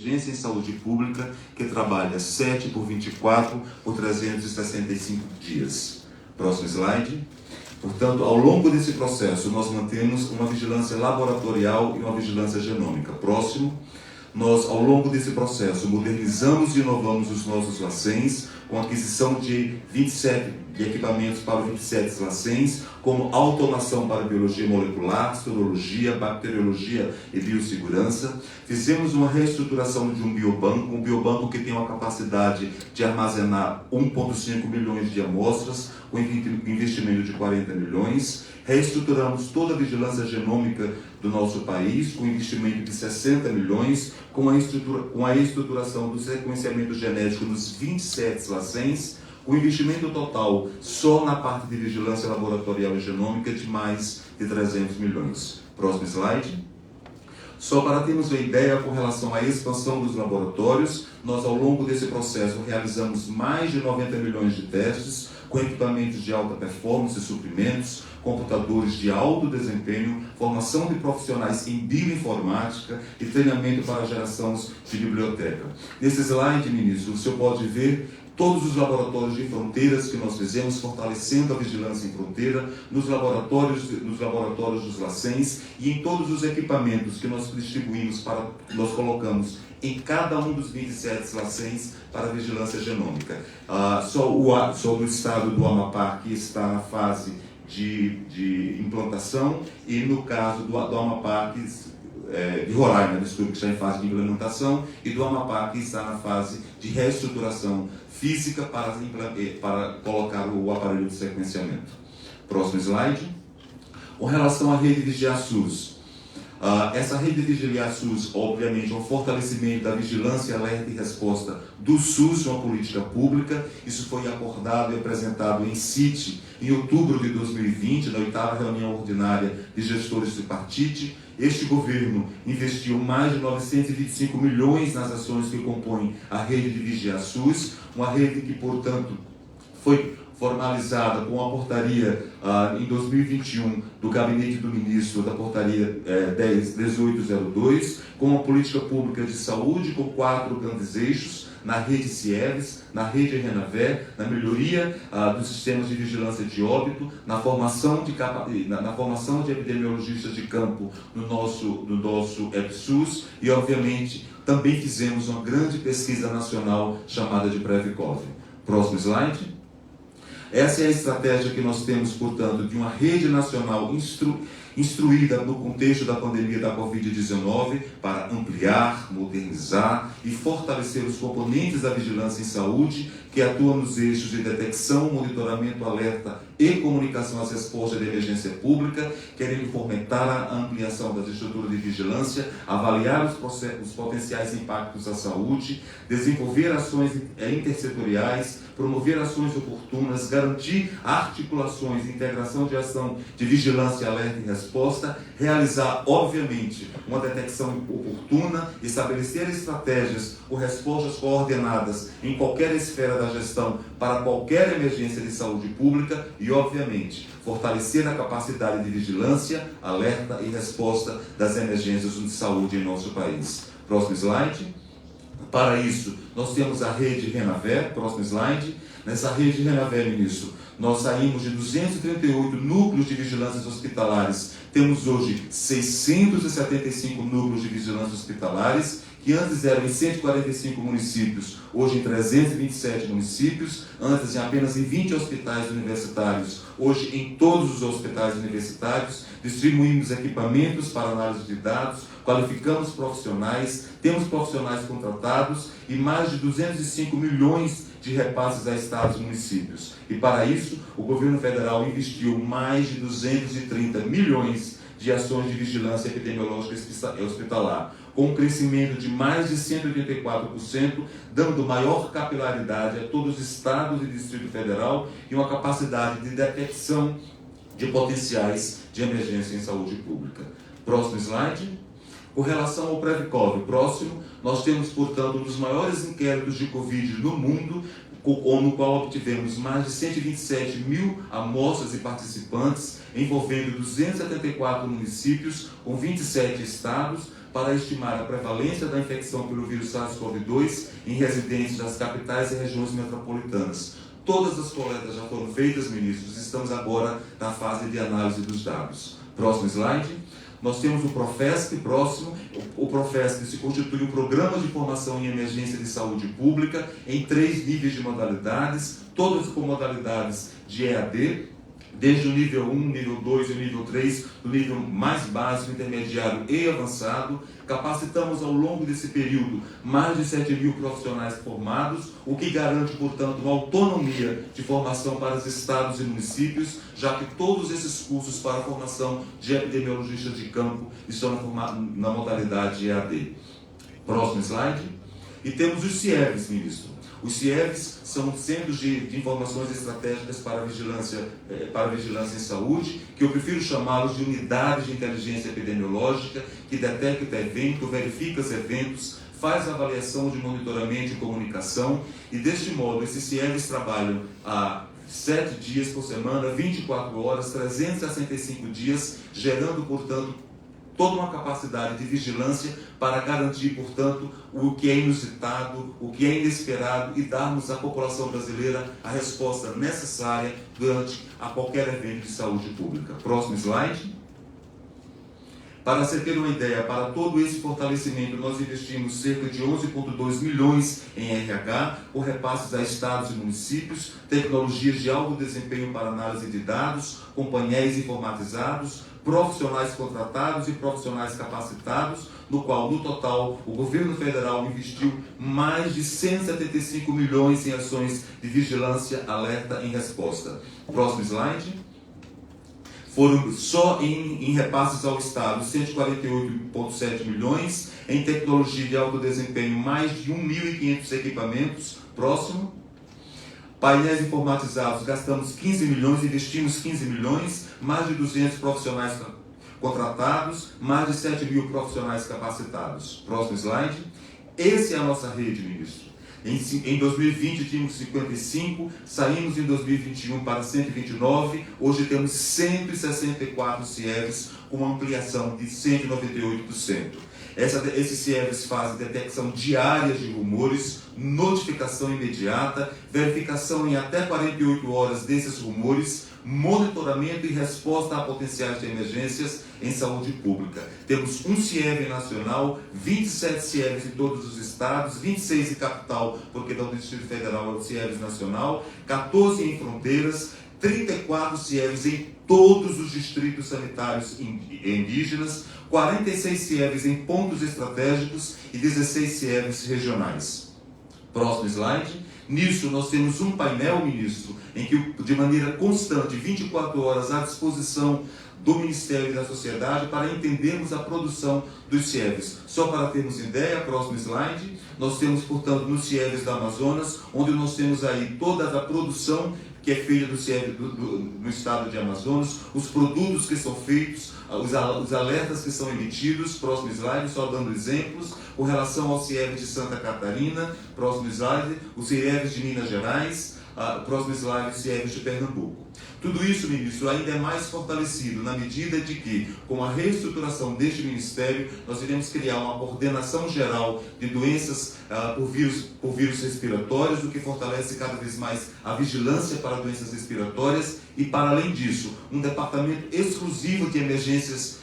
Emergência em Saúde Pública, que trabalha 7 por 24 por 365 dias. Próximo slide. Portanto, ao longo desse processo, nós mantemos uma vigilância laboratorial e uma vigilância genômica. Próximo. Nós, ao longo desse processo, modernizamos e inovamos os nossos LACENs, com a aquisição de 27 equipamentos para 27 LACENs, como automação para biologia molecular, sorologia, bacteriologia e biossegurança. Fizemos uma reestruturação de um biobanco que tem uma capacidade de armazenar 1,5 milhões de amostras, com investimento de 40 milhões. Reestruturamos toda a vigilância genômica do nosso país, com investimento de 60 milhões, com a estruturação do sequenciamento genético nos 27 LACENs, com investimento total só na parte de vigilância laboratorial e genômica de mais de 300 milhões. Próximo slide. Só para termos uma ideia com relação à expansão dos laboratórios, nós ao longo desse processo realizamos mais de 90 milhões de testes, com equipamentos de alta performance, suprimentos, computadores de alto desempenho, formação de profissionais em bioinformática e treinamento para geração de biblioteca. Nesse slide, ministro, o senhor pode ver todos os laboratórios de fronteiras que nós fizemos, fortalecendo a vigilância em fronteira, nos laboratórios dos LACENs e em todos os equipamentos que nós distribuímos, nós colocamos em cada um dos 27 LACENs para a vigilância genômica. Só do estado do Amapá, que está na fase de implantação, e no caso do Amapá, de Roraima, desculpe, que está em fase de implementação, e do Amapá, que está na fase de reestruturação física para colocar o aparelho de sequenciamento. Próximo slide. Com relação à rede Vigiar SUS, essa rede Vigiar SUS, obviamente, é um fortalecimento da vigilância, alerta e resposta do SUS, uma política pública. Isso foi acordado e apresentado em CIT em outubro de 2020, na 8ª reunião ordinária de gestores tripartite. Este governo investiu mais de 925 milhões nas ações que compõem a rede de Vigiar SUS, uma rede que, portanto, foi formalizada com a portaria em 2021 do Gabinete do Ministro, da portaria 1802, com uma política pública de saúde com 4 grandes eixos, na rede CIEVES, na rede Renavé, na melhoria dos sistemas de vigilância de óbito, na formação de epidemiologistas de campo no nosso EPSUS e, obviamente, também fizemos uma grande pesquisa nacional chamada de Previcov. Próximo slide. Essa é a estratégia que nós temos, portanto, de uma rede nacional instruída no contexto da pandemia da Covid-19 para ampliar, modernizar e fortalecer os componentes da vigilância em saúde que atuam nos eixos de detecção, monitoramento, alerta e comunicação às respostas de emergência pública, querendo fomentar a ampliação das estruturas de vigilância, avaliar os potenciais impactos à saúde, desenvolver ações intersetoriais, promover ações oportunas, garantir articulações e integração de ação de vigilância, alerta e resposta, realizar, obviamente, uma detecção oportuna, estabelecer estratégias ou respostas coordenadas em qualquer esfera da gestão para qualquer emergência de saúde pública e, obviamente, fortalecer a capacidade de vigilância, alerta e resposta das emergências de saúde em nosso país. Próximo slide. Para isso, nós temos a rede Renavé. Próximo slide. Nessa rede Renavé, ministro, nós saímos de 238 núcleos de vigilância hospitalares. Temos hoje 675 núcleos de vigilância hospitalares, que antes eram em 145 municípios, hoje em 327 municípios, antes apenas em 20 hospitais universitários, hoje em todos os hospitais universitários. Distribuímos equipamentos para análise de dados, qualificamos profissionais, temos profissionais contratados e mais de 205 milhões de repasses a estados e municípios. E para isso, o governo federal investiu mais de 230 milhões de ações de vigilância epidemiológica hospitalar, com um crescimento de mais de 184%, dando maior capilaridade a todos os estados e Distrito Federal e uma capacidade de detecção de potenciais de emergência em saúde pública. Próximo slide. Com relação ao Previcov, próximo, nós temos, portanto, um dos maiores inquéritos de Covid no mundo, no qual obtivemos mais de 127 mil amostras e participantes, envolvendo 274 municípios, com 27 estados, para estimar a prevalência da infecção pelo vírus SARS-CoV-2 em residentes das capitais e regiões metropolitanas. Todas as coletas já foram feitas, ministros, estamos agora na fase de análise dos dados. Próximo slide. Nós temos o Profesc próximo. O Profesc se constitui um programa de formação em emergência de saúde pública em 3 níveis de modalidades, todas com modalidades de EAD, desde o nível 1, nível 2 e o nível 3, do nível mais básico, intermediário e avançado. Capacitamos ao longo desse período mais de 7.000 profissionais formados, o que garante, portanto, uma autonomia de formação para os estados e municípios, já que todos esses cursos para a formação de epidemiologistas de campo estão na modalidade EAD. Próximo slide. E temos os CIEVs, ministro. Os CIEVs são Centros de Informações Estratégicas para vigilância em saúde, que eu prefiro chamá-los de unidades de inteligência epidemiológica, que detecta evento, verifica os eventos, faz avaliação de monitoramento e comunicação, e deste modo esses CIEVs trabalham há 7 dias por semana, 24 horas, 365 dias, gerando, portanto, toda uma capacidade de vigilância para garantir, portanto, o que é inusitado, o que é inesperado e darmos à população brasileira a resposta necessária durante a qualquer evento de saúde pública. Próximo slide. Para você ter uma ideia, para todo esse fortalecimento, nós investimos cerca de 11,2 milhões em RH, por repasses a estados e municípios, tecnologias de alto desempenho para análise de dados, com painéis informatizados, profissionais contratados e profissionais capacitados, no qual, no total, o governo federal investiu mais de 175 milhões em ações de vigilância, alerta e resposta. Próximo slide. Foram só em repasses ao Estado 148,7 milhões, em tecnologia de alto desempenho mais de 1.500 equipamentos. Próximo. Painéis informatizados, gastamos 15 milhões, investimos 15 milhões, mais de 200 profissionais contratados, mais de 7.000 profissionais capacitados. Próximo slide. Essa é a nossa rede, ministro. Em 2020 tínhamos 55, saímos em 2021 para 129, hoje temos 164 CIEVs, com uma ampliação de 198%. Esses CIEVs fazem detecção diária de rumores, notificação imediata, verificação em até 48 horas desses rumores, monitoramento e resposta a potenciais de emergências em saúde pública. Temos um CIEV nacional, 27 CIEVs em todos os estados, 26 em capital, porque da Distrito Federal é o CIEVs nacional, 14 em fronteiras, 34 CIEVs em todos os distritos sanitários indígenas, 46 CIEVs em pontos estratégicos e 16 CIEVs regionais. Próximo slide. Nisso, nós temos um painel, ministro, em que, de maneira constante, 24 horas à disposição do Ministério e da sociedade para entendermos a produção dos CIEVs. Só para termos ideia, próximo slide, nós temos, portanto, nos CIEVs da Amazonas, onde nós temos aí toda a produção que é feita do CIEV no estado de Amazonas, os produtos que são feitos, os alertas que são emitidos. Próximo slide, só dando exemplos, com relação ao CIEV de Santa Catarina. Próximo slide, os CIEVs de Minas Gerais. Próximo slide, os CIEVs de Pernambuco. Tudo isso, ministro, ainda é mais fortalecido na medida de que, com a reestruturação deste Ministério, nós iremos criar uma coordenação geral de doenças por vírus respiratórios, o que fortalece cada vez mais a vigilância para doenças respiratórias e, para além disso, um departamento exclusivo de emergências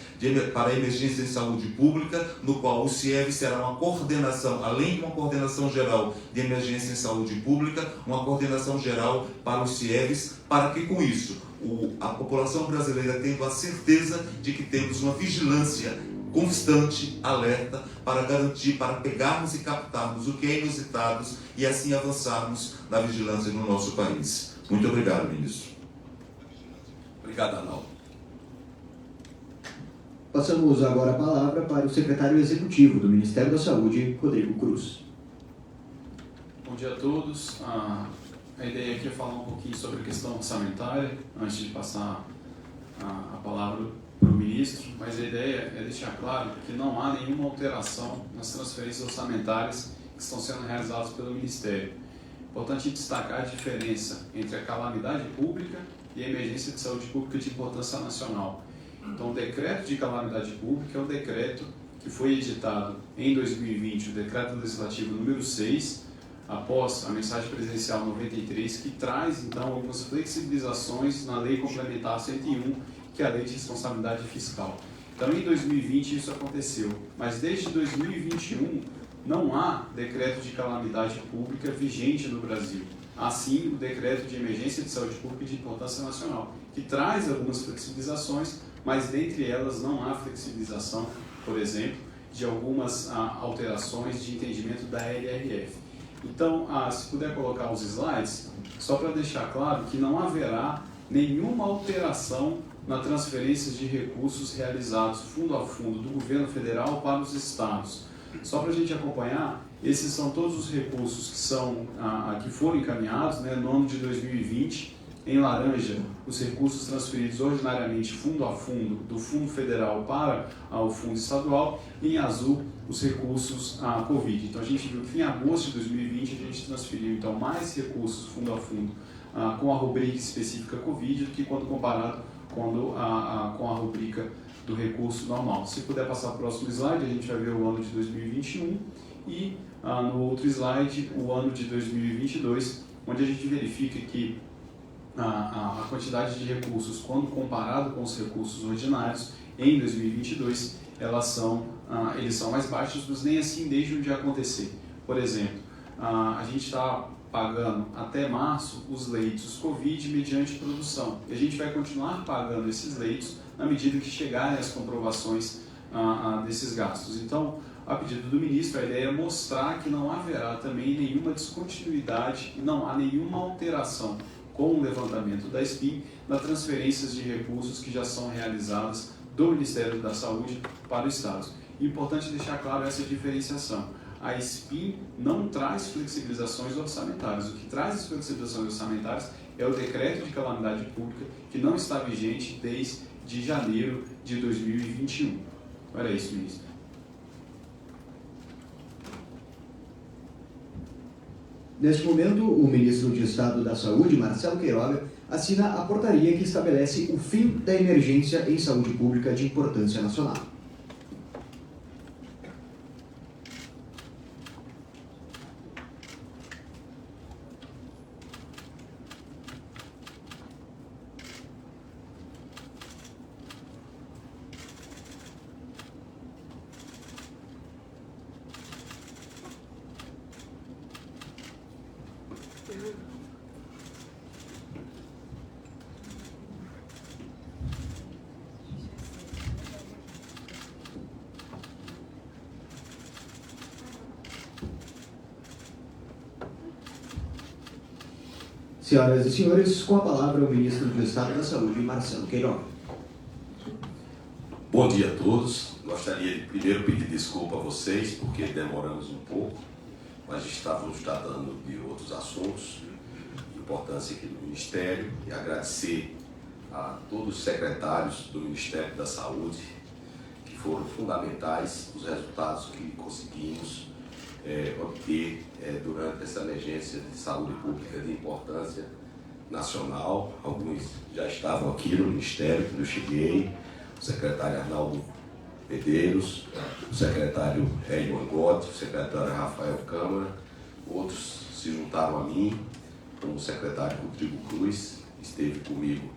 para emergência em saúde pública, no qual o CIEV será uma coordenação, além de uma coordenação geral de emergência em saúde pública, uma coordenação geral para os CIEVs, para que com isso a população brasileira tenha a certeza de que temos uma vigilância constante, alerta, para garantir, para pegarmos e captarmos o que é inusitado e assim avançarmos na vigilância no nosso país. Muito obrigado, ministro. Obrigado, Arnaldo. Passamos agora a palavra para o secretário executivo do Ministério da Saúde, Rodrigo Cruz. Bom dia a todos. A ideia aqui é falar um pouquinho sobre a questão orçamentária, antes de passar a palavra para o ministro, mas a ideia é deixar claro que não há nenhuma alteração nas transferências orçamentárias que estão sendo realizadas pelo Ministério. Importante destacar a diferença entre a calamidade pública e a emergência de saúde pública de importância nacional. Então, o decreto de calamidade pública é o decreto que foi editado em 2020 o Decreto Legislativo número 6, após a mensagem presidencial 93, que traz então algumas flexibilizações na Lei Complementar 101, que é a Lei de Responsabilidade Fiscal. Então, em 2020 isso aconteceu, mas desde 2021 não há decreto de calamidade pública vigente no Brasil. Há sim o decreto de emergência de saúde pública de importância nacional, que traz algumas flexibilizações, mas dentre elas não há flexibilização, por exemplo, de algumas alterações de entendimento da LRF. Então, se puder colocar os slides, só para deixar claro que não haverá nenhuma alteração na transferência de recursos realizados fundo a fundo do governo federal para os estados. Só para a gente acompanhar, esses são todos os recursos que foram encaminhados, né, no ano de 2020. Em laranja, os recursos transferidos ordinariamente fundo a fundo do Fundo Federal para o Fundo Estadual, e em azul, os recursos Covid. Então a gente viu que em agosto de 2020 a gente transferiu então mais recursos fundo a fundo com a rubrica específica Covid do que quando comparado com a rubrica do recurso normal. Se puder passar para o próximo slide, a gente vai ver o ano de 2021 e no outro slide o ano de 2022, onde a gente verifica que a quantidade de recursos, quando comparado com os recursos ordinários, em 2022, eles são mais baixos, mas nem assim desde onde acontecer. Por exemplo, a gente está pagando até março os leitos Covid mediante produção. E a gente vai continuar pagando esses leitos na medida que chegarem as comprovações desses gastos. Então, a pedido do ministro, a ideia é mostrar que não haverá também nenhuma descontinuidade e não há nenhuma alteração com o levantamento da SPIN nas transferências de recursos que já são realizadas do Ministério da Saúde para o Estado. E é importante deixar claro essa diferenciação. A SPIN não traz flexibilizações orçamentárias. O que traz as flexibilizações orçamentárias é o decreto de calamidade pública, que não está vigente desde janeiro de 2021. Era isso, ministro. Neste momento, o ministro de Estado da Saúde, Marcelo Queiroga, assina a portaria que estabelece o fim da emergência em saúde pública de importância nacional. Senhoras e senhores, com a palavra o ministro do Estado da Saúde, Marcelo Queiroga. Bom dia a todos. Gostaria de primeiro pedir desculpa a vocês, porque demoramos um pouco, mas estávamos tratando de outros assuntos de importância aqui no Ministério, e agradecer a todos os secretários do Ministério da Saúde, que foram fundamentais nos resultados que conseguimos obter durante essa emergência de saúde pública de importância nacional. Alguns já estavam aqui no Ministério, quando eu cheguei, o secretário Arnaldo Medeiros, o secretário Hélio Angotti, o secretário Rafael Câmara, outros se juntaram a mim, como o secretário Rodrigo Cruz, esteve comigo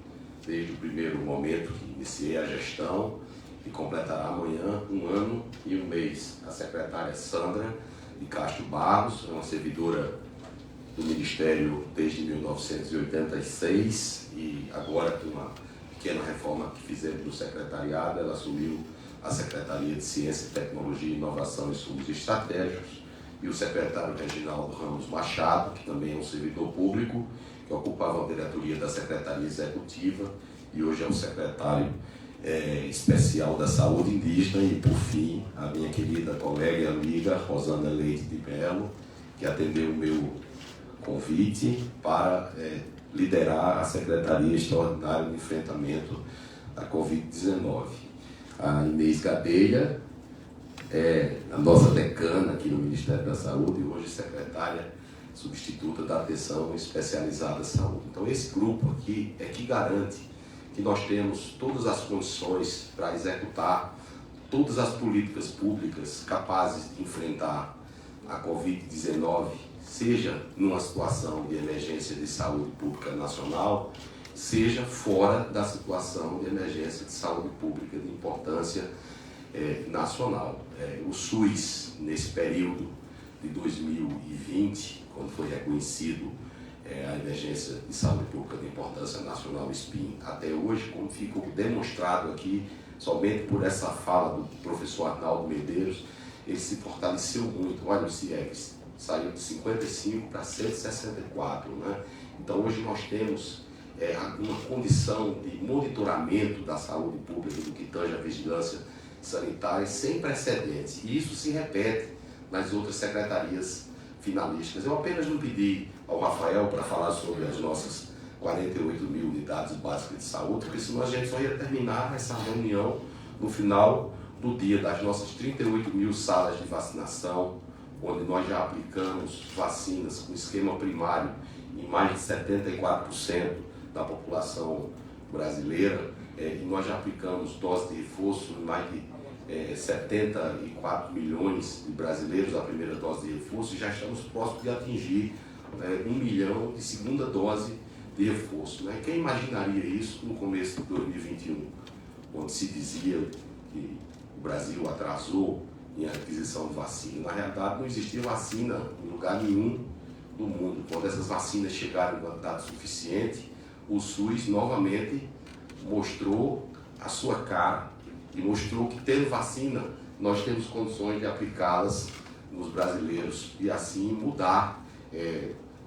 desde o primeiro momento que iniciei a gestão, e completará amanhã 1 ano e 1 mês. A secretária Sandra de Castro Barros, é uma servidora do Ministério desde 1986, e agora, com uma pequena reforma que fizemos no secretariado, ela assumiu a Secretaria de Ciência, Tecnologia, Inovação e Estudos Estratégicos, e o secretário Reginaldo Ramos Machado, que também é um servidor público, que ocupava a diretoria da Secretaria Executiva e hoje é o secretário especial da Saúde Indígena. E, por fim, a minha querida colega e amiga Rosana Leite de Mello, que atendeu o meu convite para liderar a Secretaria Extraordinária de Enfrentamento da Covid-19. A Inês Gadelha é a nossa decana aqui no Ministério da Saúde e hoje secretária substituta da Atenção Especializada à Saúde. Então, esse grupo aqui é que garante que nós temos todas as condições para executar todas as políticas públicas capazes de enfrentar a Covid-19, seja numa situação de emergência de saúde pública nacional, seja fora da situação de emergência de saúde pública de importância nacional. O SUS, nesse período de 2020, quando foi reconhecido a emergência de saúde pública de importância nacional, SPIN, até hoje, como ficou demonstrado aqui, somente por essa fala do professor Arnaldo Medeiros, ele se fortaleceu muito. Olha, o CIEPS saiu de 55 para 164, né? Então hoje nós temos uma condição de monitoramento da saúde pública do que tange a vigilância sanitária sem precedentes. E isso se repete nas outras secretarias finalistas. Eu apenas não pedi ao Rafael para falar sobre as nossas 48 mil unidades básicas de saúde, porque senão a gente só ia terminar essa reunião no final do dia das nossas 38 mil salas de vacinação, onde nós já aplicamos vacinas com esquema primário em mais de 74% da população brasileira, e nós já aplicamos dose de reforço em mais de 74 milhões de brasileiros, a primeira dose de reforço, e já estamos próximos de atingir 1 milhão de segunda dose de reforço. Né? Quem imaginaria isso no começo de 2021, onde se dizia que o Brasil atrasou em aquisição de vacina? Na realidade, não existia vacina em lugar nenhum do mundo. Quando essas vacinas chegaram em quantidade suficiente, o SUS novamente mostrou a sua cara e mostrou que, tendo vacina, nós temos condições de aplicá-las nos brasileiros e assim mudar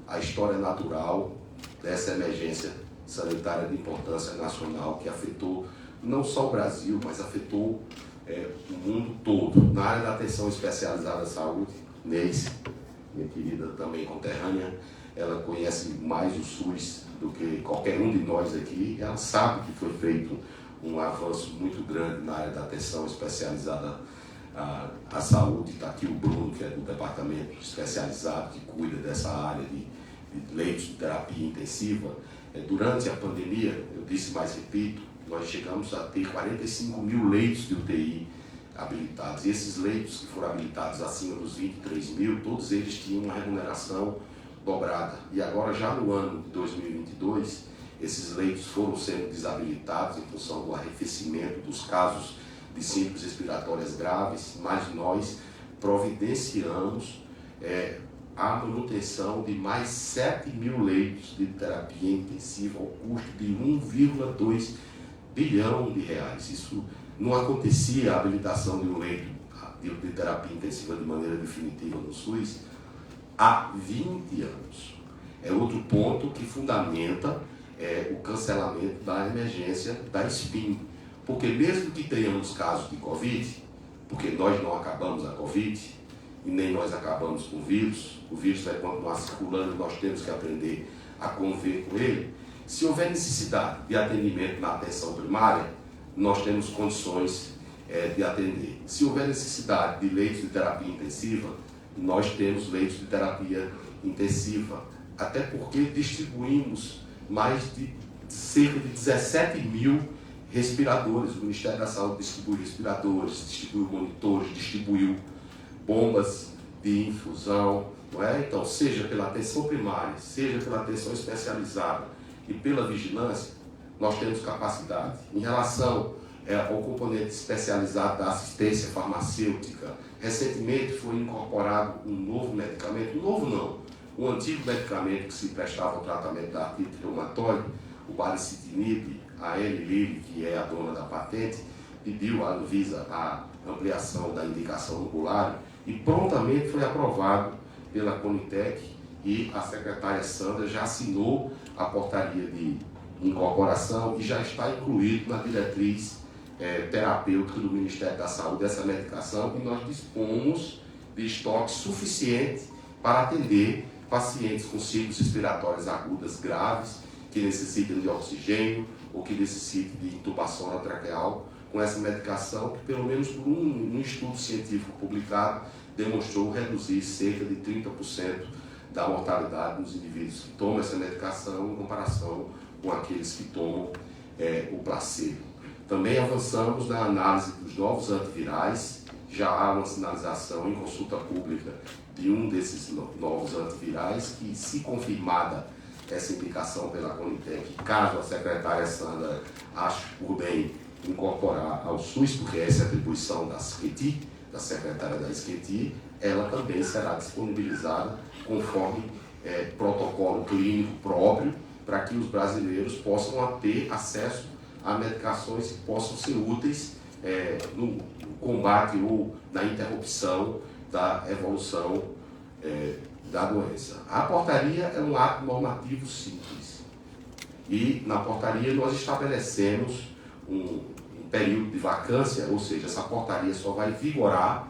a história natural dessa emergência sanitária de importância nacional que afetou não só o Brasil, mas afetou o mundo todo. Na área da atenção especializada à saúde, Neise, minha querida também conterrânea, ela conhece mais o SUS do que qualquer um de nós aqui. Ela sabe que foi feito um avanço muito grande na área da atenção especializada à saúde. Está aqui o Bruno, que é do departamento especializado, que cuida dessa área de leitos de terapia intensiva. Durante a pandemia, eu disse, mas repito, nós chegamos a ter 45 mil leitos de UTI habilitados. E esses leitos que foram habilitados acima dos 23 mil, todos eles tinham uma remuneração dobrada. E agora, já no ano de 2022, esses leitos foram sendo desabilitados em função do arrefecimento dos casos de síndromes respiratórias graves, mas nós providenciamos a manutenção de mais 7 mil leitos de terapia intensiva ao custo de 1,2 bilhão de reais. Isso não acontecia, a habilitação de um leito de terapia intensiva de maneira definitiva no SUS, há 20 anos. É outro ponto que fundamenta o cancelamento da emergência da SPIN. Porque mesmo que tenhamos casos de Covid, porque nós não acabamos a Covid, e nem nós acabamos com o vírus vai continuar circulando e nós temos que aprender a conviver com ele. Se houver necessidade de atendimento na atenção primária, nós temos condições de atender. Se houver necessidade de leitos de terapia intensiva, nós temos leitos de terapia intensiva, até porque distribuímos mais de cerca de 17 mil respiradores. O Ministério da Saúde distribuiu respiradores, distribuiu monitores, distribuiu bombas de infusão, não é? Então, seja pela atenção primária, seja pela atenção especializada e pela vigilância, nós temos capacidade. Em relação ao componente especializado da assistência farmacêutica, recentemente foi incorporado um novo medicamento, novo não, um antigo medicamento que se prestava ao tratamento da artrite reumatoide, o baricitinib. A Eli Lilly, que é a dona da patente, pediu à Anvisa a ampliação da indicação no bulário e prontamente foi aprovado pela Conitec, e a secretária Sandra já assinou a portaria de incorporação e já está incluído na diretriz terapêutica do Ministério da Saúde essa medicação, e nós dispomos de estoque suficiente para atender pacientes com síndromes respiratórias agudas graves, que necessitam de oxigênio ou que necessitam de intubação orotraqueal, com essa medicação que, pelo menos por um estudo científico publicado, demonstrou reduzir cerca de 30% da mortalidade nos indivíduos que tomam essa medicação em comparação com aqueles que tomam o placebo. Também avançamos na análise dos novos antivirais. Já há uma sinalização em consulta pública de um desses novos antivirais, que, se confirmada essa indicação pela Conitec, caso a secretária Sandra ache por bem incorporar ao SUS, porque essa é a atribuição da SQETI, da secretária da SQETI, ela também será disponibilizada conforme protocolo clínico próprio, para que os brasileiros possam ter acesso a medicações que possam ser úteis no combate ou na interrupção da evolução da doença. A portaria é um ato normativo simples. E na portaria nós estabelecemos um período de vacância, ou seja, essa portaria só vai vigorar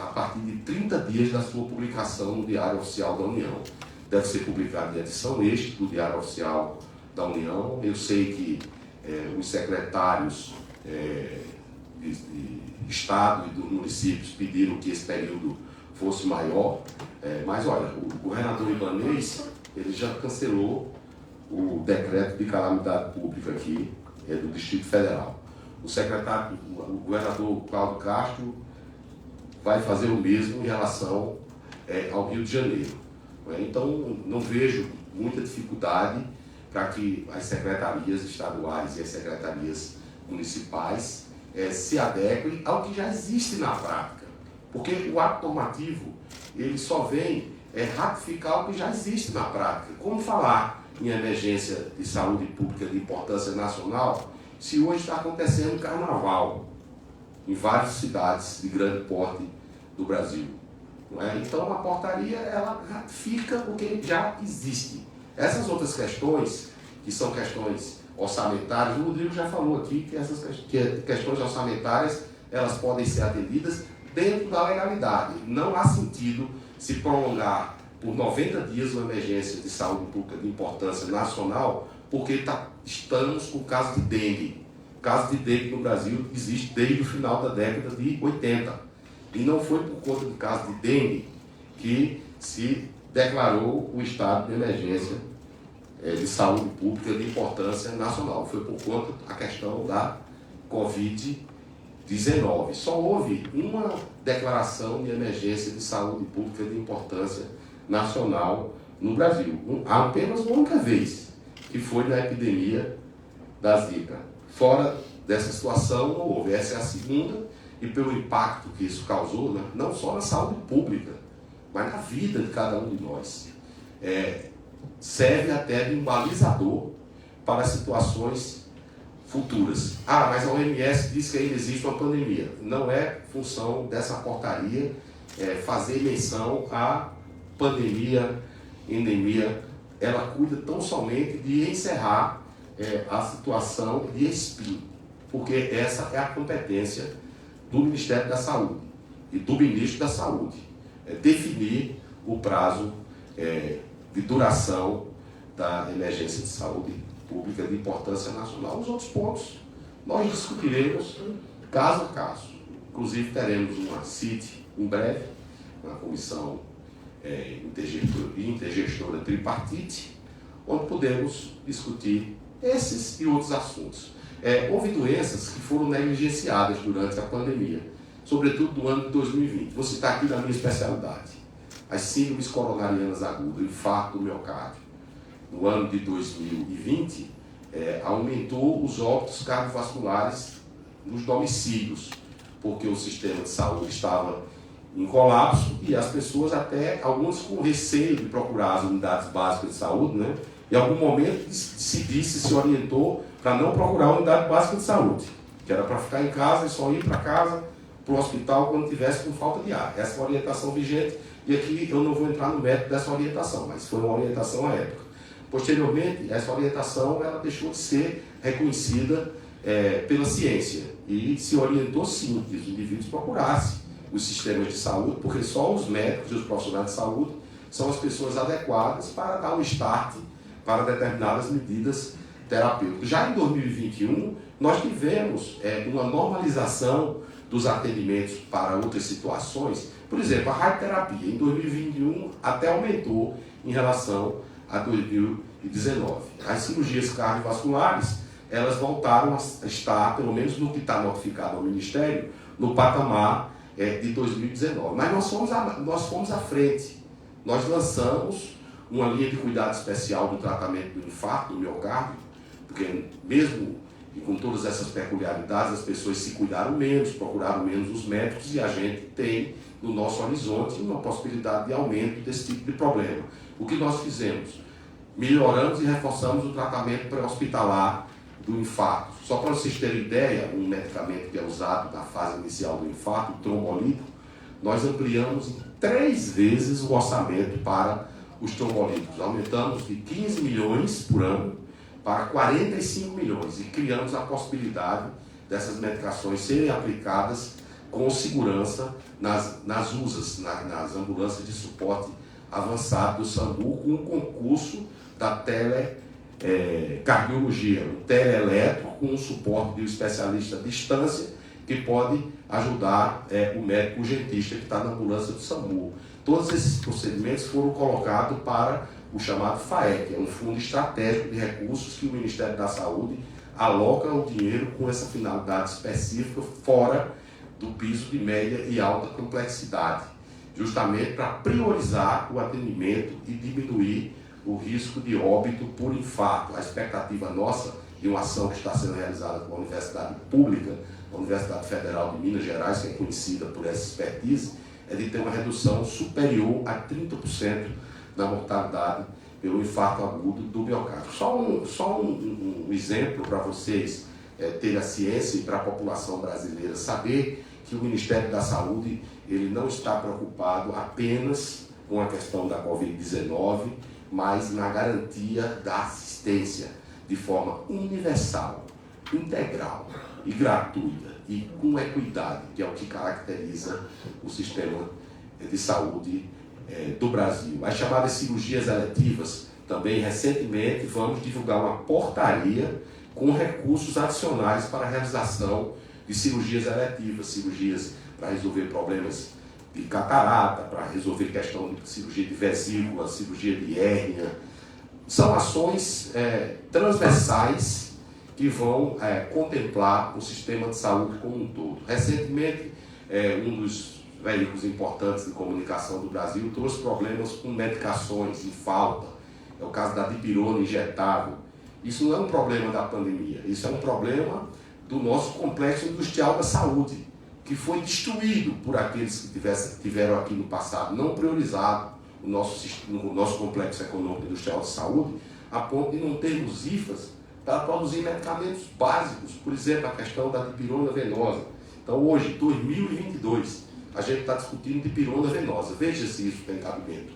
a partir de 30 dias da sua publicação no Diário Oficial da União. Deve ser publicada em edição extra do Diário Oficial da União. Eu sei que os secretários de Estado e dos municípios pediram que esse período fosse maior, mas olha, o governador Ibanez, ele já cancelou o decreto de calamidade pública aqui do Distrito Federal. O governador Cláudio Castro vai fazer o mesmo em relação ao Rio de Janeiro. Então, não vejo muita dificuldade para que as secretarias estaduais e as secretarias municipais se adequem ao que já existe na prática. Porque o ato normativo, ele só vem ratificar o que já existe na prática. Como falar em emergência de saúde pública de importância nacional se hoje está acontecendo carnaval em várias cidades de grande porte do Brasil? Então, a portaria, ela ratifica o que já existe. Essas outras questões, que são questões orçamentárias, o Rodrigo já falou aqui que essas questões orçamentárias, elas podem ser atendidas dentro da legalidade. Não há sentido se prolongar por 90 dias uma emergência de saúde pública de importância nacional, porque estamos com o caso de dengue. O caso de dengue no Brasil existe desde o final da década de 80. E não foi por conta do caso de dengue que se declarou o estado de emergência de saúde pública de importância nacional. Foi por conta da questão da Covid-19. Só houve uma declaração de emergência de saúde pública de importância nacional no Brasil. Apenas uma única vez, que foi na epidemia da Zika. Fora dessa situação, não houve. Essa é a segunda, e pelo impacto que isso causou, não só na saúde pública, mas na vida de cada um de nós. Serve até de um balizador para situações futuras. Mas a OMS diz que ainda existe uma pandemia. Não é função dessa portaria fazer menção à pandemia, endemia. Ela cuida tão somente de encerrar a situação de espinho, porque essa é a competência do Ministério da Saúde e do Ministro da Saúde, definir o prazo de duração da emergência de saúde pública de importância nacional. Os outros pontos nós discutiremos caso a caso. Inclusive teremos uma CIT em breve, uma comissão intergestora tripartite, onde podemos discutir esses e outros assuntos. Houve doenças que foram negligenciadas durante a pandemia, sobretudo no ano de 2020. Vou citar aqui da minha especialidade: as síndromes coronarianas agudas, o infarto do miocárdio. No ano de 2020, aumentou os óbitos cardiovasculares nos domicílios, porque o sistema de saúde estava em colapso e as pessoas alguns com receio de procurar as unidades básicas de saúde, Em algum momento se orientou para não procurar a unidade básica de saúde, que era para ficar em casa e só ir para casa, para o hospital, quando tivesse com falta de ar. Essa é uma orientação vigente, e aqui eu não vou entrar no mérito dessa orientação, mas foi uma orientação à época. Posteriormente, essa orientação ela deixou de ser reconhecida pela ciência, e se orientou sim que os indivíduos procurassem os sistemas de saúde, porque só os médicos e os profissionais de saúde são as pessoas adequadas para dar um start para determinadas medidas terapêuticas. Já em 2021, nós tivemos uma normalização dos atendimentos para outras situações. Por exemplo, a radioterapia, em 2021, até aumentou em relação a 2019. As cirurgias cardiovasculares, elas voltaram a estar, pelo menos no que está notificado ao Ministério, no patamar de 2019. Mas nós fomos à frente. Nós lançamos uma linha de cuidado especial do tratamento do infarto, do miocárdio, porque mesmo e com todas essas peculiaridades, as pessoas se cuidaram menos, procuraram menos os médicos, e a gente tem no nosso horizonte uma possibilidade de aumento desse tipo de problema. O que nós fizemos? Melhoramos e reforçamos o tratamento pré-hospitalar do infarto. Só para vocês terem ideia, um medicamento que é usado na fase inicial do infarto, o trombolítico, nós ampliamos em 3 vezes o orçamento para os trombolíticos. Aumentamos de 15 milhões por ano para 45 milhões e criamos a possibilidade dessas medicações serem aplicadas com segurança nas USAs, nas ambulâncias de suporte avançado do SAMU, com o concurso da telecardiologia, um teleeletro com o suporte de um especialista à distância que pode ajudar o médico urgentista que está na ambulância do SAMU. Todos esses procedimentos foram colocados para o chamado FAEC, é um fundo estratégico de recursos que o Ministério da Saúde aloca o dinheiro com essa finalidade específica fora do piso de média e alta complexidade, justamente para priorizar o atendimento e diminuir o risco de óbito por infarto. A expectativa nossa de uma ação que está sendo realizada com a Universidade Pública, a Universidade Federal de Minas Gerais, que é conhecida por essa expertise, é de ter uma redução superior a 30% na mortalidade pelo infarto agudo do miocárdio. Só um exemplo para vocês terem a ciência e para a população brasileira saber que o Ministério da Saúde ele não está preocupado apenas com a questão da Covid-19, mas na garantia da assistência de forma universal, integral e gratuita e com equidade, que é o que caracteriza o sistema de saúde do Brasil. As chamadas cirurgias eletivas, também recentemente vamos divulgar uma portaria com recursos adicionais para a realização de cirurgias eletivas, cirurgias para resolver problemas de catarata, para resolver questão de cirurgia de vesícula, cirurgia de hérnia. São ações transversais que vão contemplar o sistema de saúde como um todo. Recentemente, um dos veículos importantes de comunicação do Brasil trouxe problemas com medicações em falta. É o caso da dipirona injetável. Isso não é um problema da pandemia, isso é um problema do nosso complexo industrial da saúde, que foi destruído por aqueles que tiveram aqui no passado, não priorizado o nosso complexo econômico industrial de saúde, a ponto de não termos IFAs para produzir medicamentos básicos, por exemplo, a questão da dipirona venosa. Então hoje, 2022, a gente está discutindo dipirona venosa. Veja se isso tem cabimento.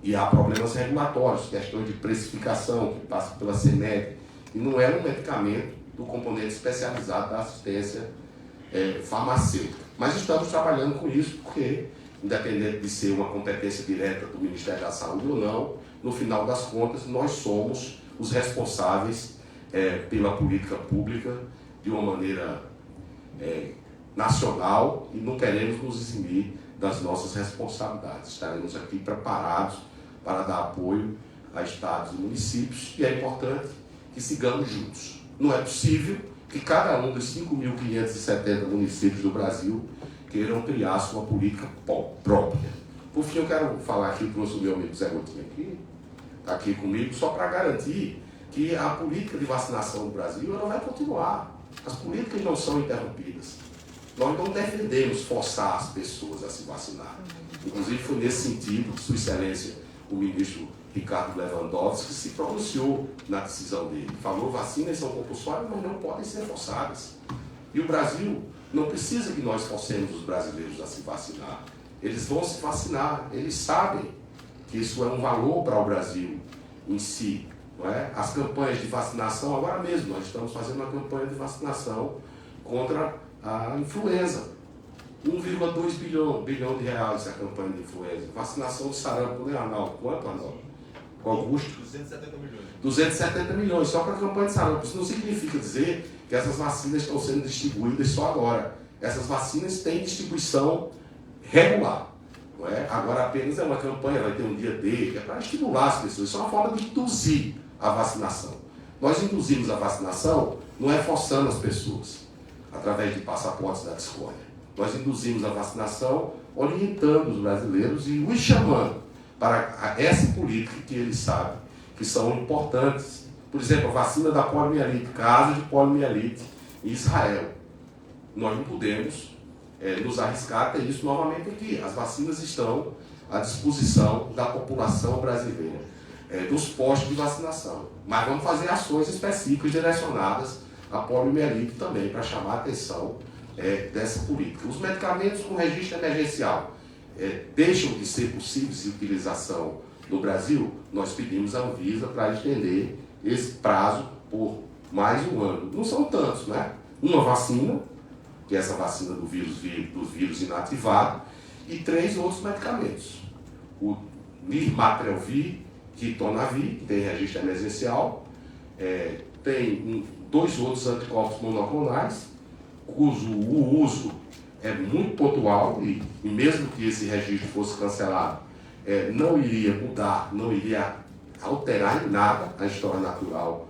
E há problemas regulatórios, questões de precificação, que passa pela CEMED, e não é um medicamento do componente especializado da assistência farmacêutica. Mas estamos trabalhando com isso porque, independente de ser uma competência direta do Ministério da Saúde ou não, no final das contas, nós somos os responsáveis pela política pública de uma maneira nacional e não queremos nos eximir das nossas responsabilidades. Estaremos aqui preparados para dar apoio a estados e municípios e é importante que sigamos juntos. Não é possível que cada um dos 5.570 municípios do Brasil queiram criar sua política própria. Por fim, eu quero falar aqui, trouxe o meu amigo Zé Gotinha aqui, está aqui comigo, só para garantir que a política de vacinação do Brasil ela vai continuar. As políticas não são interrompidas. Nós não defendemos forçar as pessoas a se vacinar. Inclusive, foi nesse sentido que Sua Excelência, o ministro Ricardo Lewandowski, se pronunciou na decisão dele. Falou, vacinas são compulsórias, mas não podem ser forçadas. E o Brasil não precisa que nós forcemos os brasileiros a se vacinar. Eles vão se vacinar, eles sabem que isso é um valor para o Brasil em si. Não é? As campanhas de vacinação, agora mesmo, nós estamos fazendo uma campanha de vacinação contra a influenza. 1,2 bilhão de reais a campanha de influenza. Vacinação de sarampo, né, Arnaldo? Quanto, Arnaldo? Com Augusto? 270 milhões. 270 milhões, só para a campanha de sarampo. Isso não significa dizer que essas vacinas estão sendo distribuídas só agora. Essas vacinas têm distribuição regular. Não é? Agora apenas é uma campanha, vai ter um dia D, que é para estimular as pessoas. Isso é uma forma de induzir a vacinação. Nós induzimos a vacinação, não é forçando as pessoas, através de passaportes da discórdia. Nós induzimos a vacinação orientando os brasileiros e os chamando para essa política que eles sabem que são importantes. Por exemplo, a vacina da poliomielite, caso de poliomielite em Israel. Nós não podemos nos arriscar a ter isso novamente aqui. As vacinas estão à disposição da população brasileira, dos postos de vacinação. Mas vamos fazer ações específicas direcionadas à poliomielite também, para chamar a atenção dessa política. Os medicamentos com registro emergencial deixam de ser possíveis de utilização no Brasil. Nós pedimos à Anvisa para estender esse prazo por mais um ano. Não são tantos, né? Uma vacina, que é essa vacina do vírus inativado, e 3 outros medicamentos. O Nirmatrelvir, Ritonavir, que tem registro emergencial, tem 2 outros anticorpos monoclonais, cujo o uso é muito pontual, e mesmo que esse registro fosse cancelado, não iria mudar, não iria alterar em nada a história natural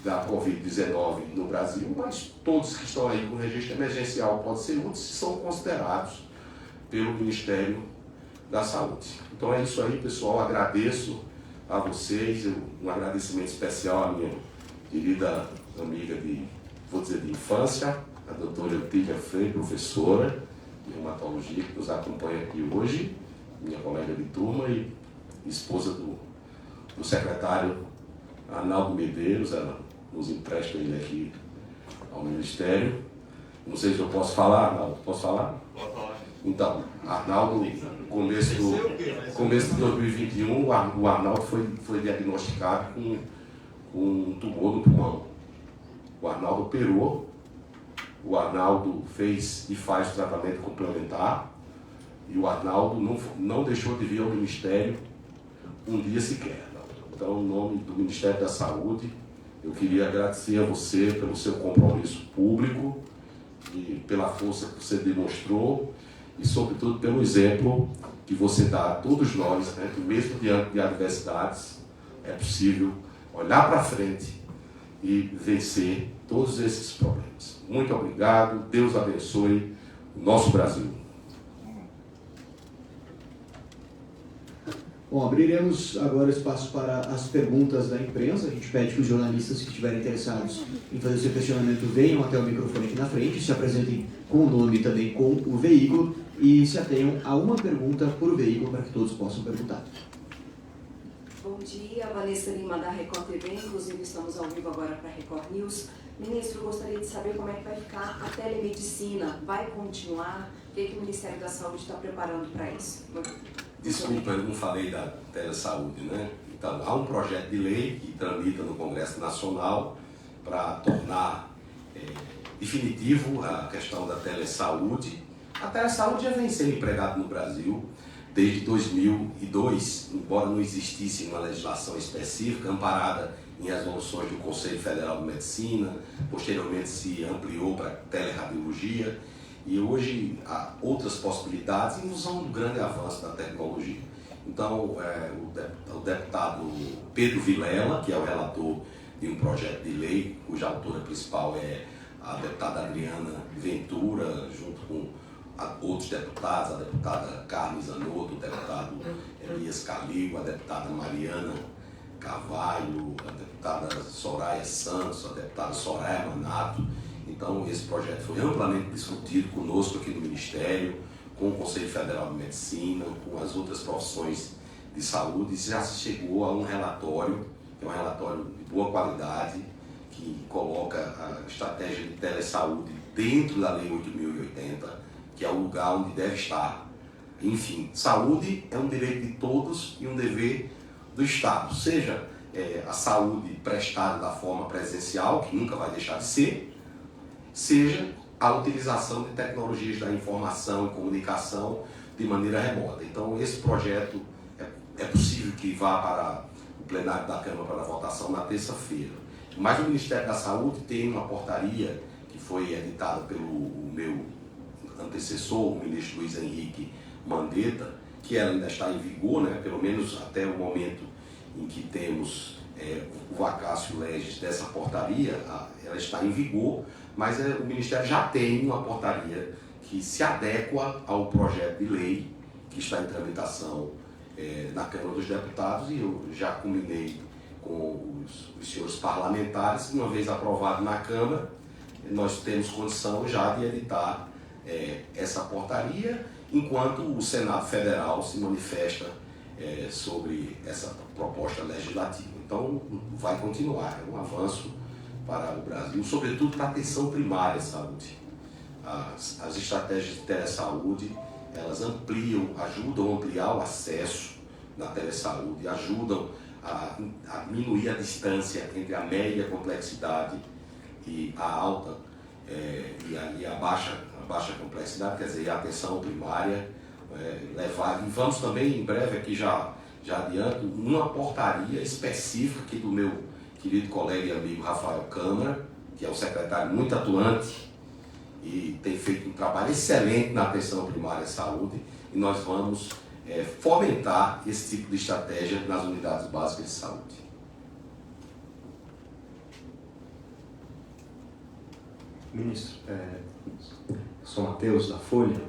da Covid-19 no Brasil, mas todos que estão aí com registro emergencial podem ser úteis e são considerados pelo Ministério da Saúde. Então é isso aí, pessoal. Agradeço a vocês, um agradecimento especial à minha querida amiga vou dizer de infância, a doutora Eutília Freire, professora de reumatologia, que nos acompanha aqui hoje, minha colega de turma e esposa do secretário Arnaldo Medeiros. Ela nos empresta ele aqui ao Ministério. Não sei se eu posso falar, Arnaldo. Posso falar? Pode falar. Então, Arnaldo, começo de 2021, o Arnaldo foi diagnosticado com um tumor no pulmão. O Arnaldo operou, o Arnaldo fez e faz o tratamento complementar, e o Arnaldo não deixou de vir ao Ministério um dia sequer. Então, em nome do Ministério da Saúde, eu queria agradecer a você pelo seu compromisso público e pela força que você demonstrou e, sobretudo, pelo exemplo que você dá a todos nós, né, que mesmo diante de adversidades é possível olhar para frente e vencer todos esses problemas. Muito obrigado, Deus abençoe o nosso Brasil. Bom, abriremos agora espaço para as perguntas da imprensa. A gente pede que os jornalistas que estiverem interessados em fazer seu questionamento venham até o microfone aqui na frente, se apresentem com o nome e também com o veículo e se atenham a uma pergunta por veículo para que todos possam perguntar. Bom dia, Vanessa Lima da Record TV, inclusive estamos ao vivo agora para a Record News. Ministro, gostaria de saber como é que vai ficar a telemedicina, vai continuar? O que o Ministério da Saúde está preparando para isso? Desculpa, eu não falei da telesaúde, né? Então, há um projeto de lei que tramita no Congresso Nacional para tornar definitivo a questão da telesaúde. A telesaúde já vem sendo empregada no Brasil desde 2002, embora não existisse uma legislação específica, amparada em resoluções do Conselho Federal de Medicina, posteriormente se ampliou para teleradiologia, e hoje há outras possibilidades em função do grande avanço da tecnologia. Então, o deputado Pedro Vilela, que é o relator de um projeto de lei, cuja autora principal é a deputada Adriana Ventura, junto com outros deputados, a deputada Carmen Zanotto, o deputado Elias Calil, a deputada Mariana Carvalho, a deputada Soraya Santos, a deputada Soraya Manato. Então, esse projeto foi amplamente discutido conosco aqui no Ministério, com o Conselho Federal de Medicina, com as outras profissões de saúde, e já se chegou a um relatório, que é um relatório de boa qualidade, que coloca a estratégia de telesaúde dentro da Lei 8.080, que é o lugar onde deve estar. Enfim, saúde é um direito de todos e um dever do Estado, seja a saúde prestada da forma presencial, que nunca vai deixar de ser, seja a utilização de tecnologias da informação e comunicação de maneira remota. Então, esse projeto é possível que vá para o plenário da Câmara para votação na terça-feira. Mas o Ministério da Saúde tem uma portaria que foi editada pelo meu antecessor, o ministro Luiz Henrique Mandetta, que ela ainda está em vigor, né, pelo menos até o momento em que temos o vacácio legis dessa portaria, ela está em vigor, mas o Ministério já tem uma portaria que se adequa ao projeto de lei que está em tramitação na Câmara dos Deputados, e eu já combinei com os senhores parlamentares, uma vez aprovado na Câmara, nós temos condição já de editar essa portaria, enquanto o Senado Federal se manifesta sobre essa proposta legislativa. Então, vai continuar, é um avanço para o Brasil, sobretudo para a atenção primária à saúde. As estratégias de telesaúde, elas ajudam a ampliar o acesso na telesaúde, ajudam a diminuir a distância entre a média complexidade e a alta e a baixa complexidade, quer dizer, a atenção primária, e vamos também em breve aqui já adianto uma portaria específica aqui do meu querido colega e amigo Rafael Câmara, que é um secretário muito atuante e tem feito um trabalho excelente na atenção primária à saúde, e nós vamos fomentar esse tipo de estratégia nas unidades básicas de saúde. Ministro, sou Matheus, da Folha.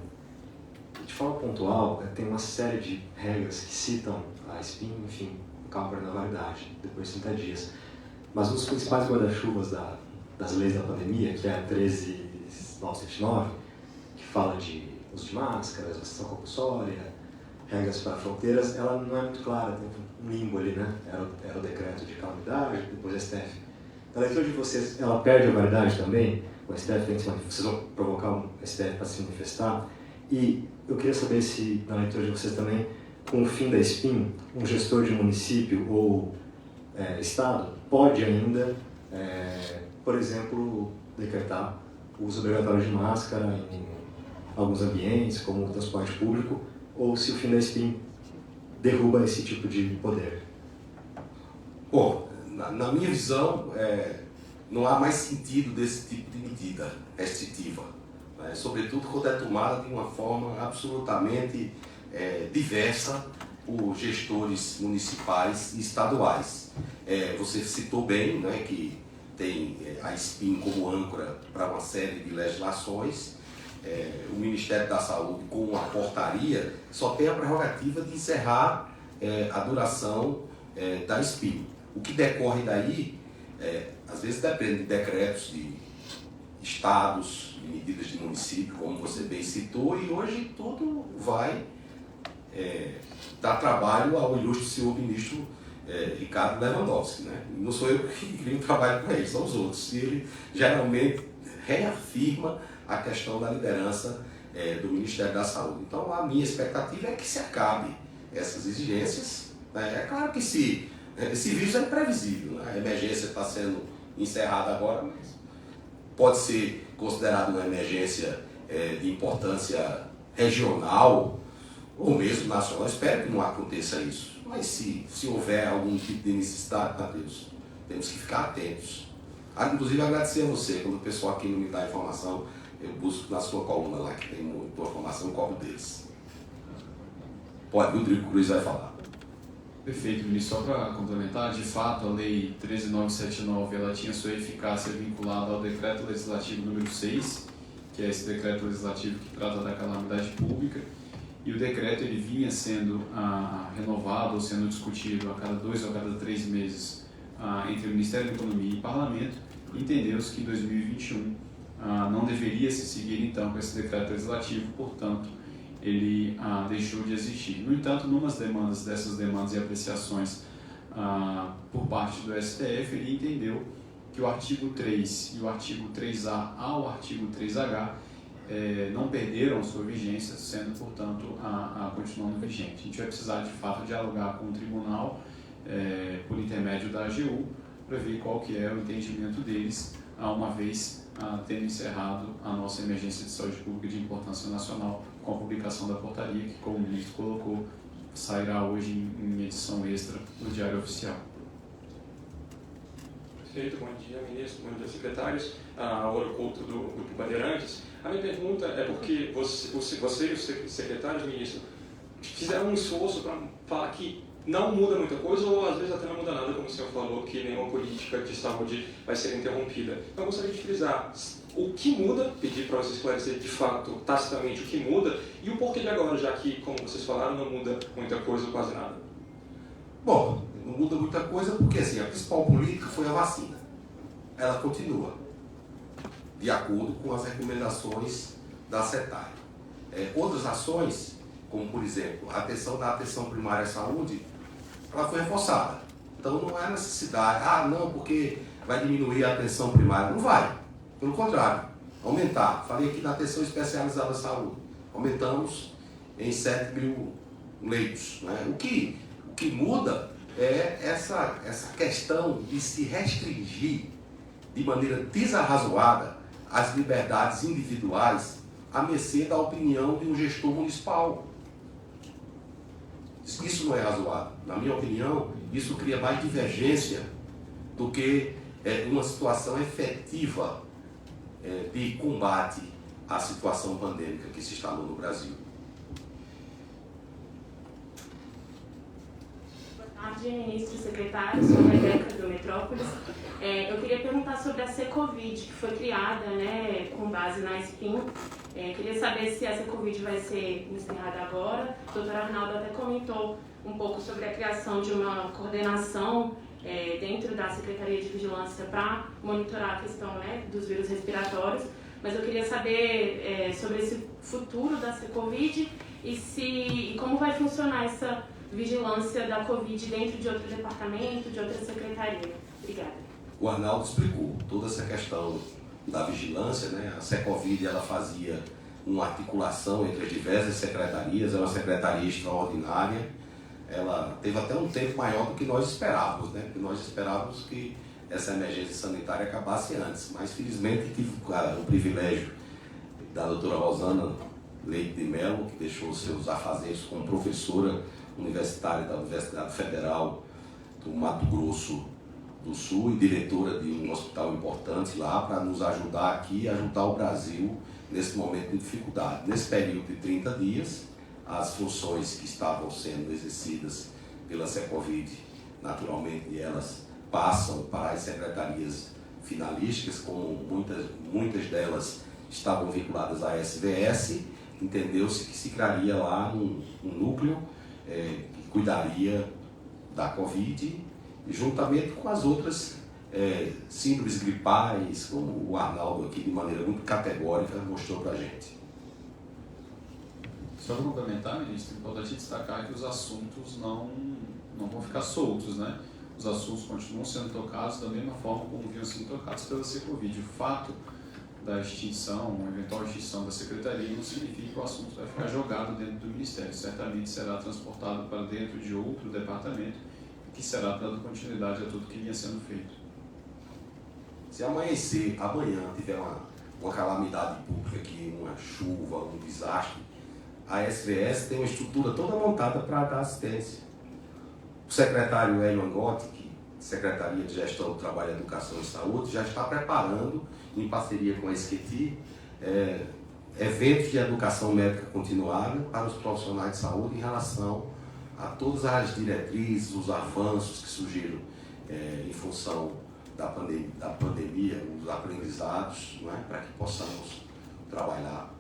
De forma pontual, tem uma série de regras que citam a SPIN, enfim, o cabo na validade, depois de 30 dias. Mas um dos principais guarda-chuvas das leis da pandemia, que é a 13.979, que fala de uso de máscaras, vacinação compulsória, regras para fronteiras, ela não é muito clara, tem um limbo ali, né? Era o decreto de calamidade, depois a STF. Na leitura de vocês, ela perde a validade também? O STF tem que se manifestar, vocês vão provocar o STF para se manifestar? E eu queria saber se, na leitura de vocês também, com o fim da SPIN, um gestor de município ou estado pode ainda, por exemplo, decretar o uso obrigatório de máscara em alguns ambientes, como o transporte público, ou se o fim da SPIN derruba esse tipo de poder? Bom, na minha visão, não há mais sentido desse tipo de medida restritiva, né? Sobretudo quando é tomada de uma forma absolutamente diversa por gestores municipais e estaduais. Você citou bem, né, que tem a SPIN como âncora para uma série de legislações. O Ministério da Saúde, com uma portaria, só tem a prerrogativa de encerrar a duração da SPIN. O que decorre daí, às vezes depende de decretos de estados, de medidas de município, como você bem citou, e hoje tudo vai dar trabalho ao ilustre senhor ministro Ricardo Lewandowski, né? Não sou eu que crio trabalho com ele, são os outros. E ele geralmente reafirma a questão da liderança do Ministério da Saúde. Então, a minha expectativa é que se acabe essas exigências, né? É claro que esse vírus é imprevisível, né? A emergência está sendo encerrada agora, mas pode ser considerada uma emergência de importância regional ou mesmo nacional. Eu espero que não aconteça isso, mas se houver algum tipo de necessidade, Matheus, temos que ficar atentos. Inclusive, agradecer a você, quando o pessoal aqui não me dá informação, eu busco na sua coluna lá, que tem muita informação, eu cobro deles. Pode, o Rodrigo Cruz vai falar. Perfeito, ministro. Só para complementar, de fato, a Lei 13.979 ela tinha sua eficácia vinculada ao Decreto Legislativo número 6, que é esse decreto legislativo que trata da calamidade pública, e o decreto ele vinha sendo renovado ou sendo discutido a cada 2 ou a cada 3 meses entre o Ministério da Economia e o Parlamento. Entendeu-se que em 2021 não deveria se seguir então com esse decreto legislativo, portanto, ele deixou de existir. No entanto, dessas demandas e apreciações por parte do STF, ele entendeu que o artigo 3 e o artigo 3A ao artigo 3H não perderam sua vigência, sendo, portanto, continuando vigente. A gente vai precisar, de fato, dialogar com o tribunal por intermédio da AGU para ver qual que é o entendimento deles, uma vez tendo encerrado a nossa emergência de saúde pública de importância nacional com a publicação da portaria, que, como o ministro colocou, sairá hoje em edição extra do Diário Oficial. Perfeito, bom dia, ministro, bom dia, secretários. Auro Couto, do Grupo Bandeirantes. A minha pergunta é porque você e os secretários, ministro, fizeram um esforço para fala que não muda muita coisa ou às vezes até não muda nada, como o senhor falou, que nenhuma política de saúde vai ser interrompida. Então eu gostaria de frisar o que muda, pedir para você esclarecer de fato, tacitamente, o que muda e o porquê de agora, já que, como vocês falaram, não muda muita coisa ou quase nada. Bom, não muda muita coisa porque assim, a principal política foi a vacina. Ela continua, de acordo com as recomendações da CETAR. Outras ações, como por exemplo, a atenção primária à saúde, ela foi reforçada. Então não há necessidade, não, porque vai diminuir a atenção primária. Não vai. Pelo contrário, aumentar. Falei aqui da atenção especializada à saúde. Aumentamos em 7 mil leitos. Né? O que muda é essa questão de se restringir de maneira desarrazoada as liberdades individuais à mercê da opinião de um gestor municipal. Isso não é razoável. Na minha opinião, isso cria mais divergência do que uma situação efetiva de combate à situação pandêmica que se instalou no Brasil. Boa tarde, ministro e secretário. Sou a Rebeca, do Metrópolis. Eu queria perguntar sobre a Secovid, que foi criada, né, com base na SPIN. Queria saber se a Secovid vai ser encerrada agora. O doutor Arnaldo até comentou um pouco sobre a criação de uma coordenação dentro da Secretaria de Vigilância para monitorar a questão, né, dos vírus respiratórios, mas eu queria saber sobre esse futuro da Secovid e como vai funcionar essa vigilância da Covid dentro de outro departamento, de outra secretaria. Obrigada. O Arnaldo explicou toda essa questão da vigilância, né? A Secovid, ela fazia uma articulação entre as diversas secretarias, é uma secretaria extraordinária. Ela teve até um tempo maior do que nós esperávamos, né? Porque nós esperávamos que essa emergência sanitária acabasse antes, mas felizmente tive o privilégio da doutora Rosana Leite de Mello, que deixou seus afazeres como professora universitária da Universidade Federal do Mato Grosso do Sul e diretora de um hospital importante lá, para nos ajudar aqui e ajudar o Brasil nesse momento de dificuldade. Nesse período de 30 dias, as funções que estavam sendo exercidas pela Secovid, naturalmente, elas passam para as secretarias finalísticas, como muitas delas estavam vinculadas à SVS. Entendeu-se que se criaria lá um núcleo que cuidaria da Covid, juntamente com as outras síndromes gripais, como o Arnaldo aqui de maneira muito categórica mostrou para a gente. Só para complementar, ministro, é importante destacar que os assuntos não vão ficar soltos, né? Os assuntos continuam sendo tocados da mesma forma como vinham sendo tocados pela Secovid. O fato da extinção, uma eventual extinção da secretaria, não significa que o assunto vai ficar jogado dentro do Ministério. Certamente será transportado para dentro de outro departamento, que será dando continuidade a tudo que vinha sendo feito. Se amanhã tiver uma calamidade pública aqui, uma chuva, um desastre, a SVS tem uma estrutura toda montada para dar assistência. O secretário Hélio Angotti, Secretaria de Gestão do Trabalho, Educação e Saúde, já está preparando, em parceria com a SQT, eventos de educação médica continuada para os profissionais de saúde em relação a todas as diretrizes, os avanços que surgiram em função da pandemia, os aprendizados, não é? Para que possamos trabalhar.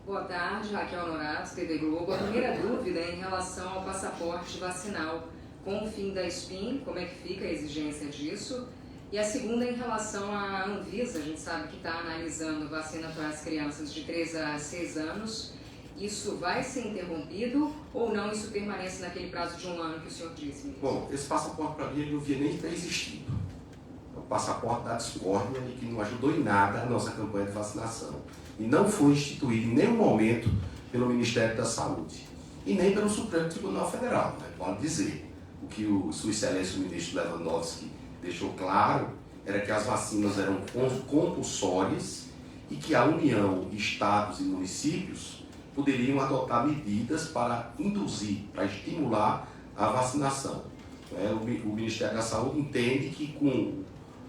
Boa tarde, Raquel Norato, TV Globo. A primeira dúvida é em relação ao passaporte vacinal. Com o fim da SPIN, como é que fica a exigência disso? E a segunda é em relação à Anvisa, a gente sabe que está analisando vacina para as crianças de 3 a 6 anos. Isso vai ser interrompido ou não? Isso permanece naquele prazo de 1 ano que o senhor disse? Ministro? Bom, esse passaporte para mim não devia nem ter existido. É o passaporte da discórdia e que não ajudou em nada a nossa campanha de vacinação. E não foi instituído em nenhum momento pelo Ministério da Saúde e nem pelo Supremo Tribunal Federal, né? Pode dizer. O que o Sua Excelência, o ministro Lewandowski, deixou claro era que as vacinas eram compulsórias e que a União, estados e municípios poderiam adotar medidas para induzir, para estimular a vacinação. O Ministério da Saúde entende que com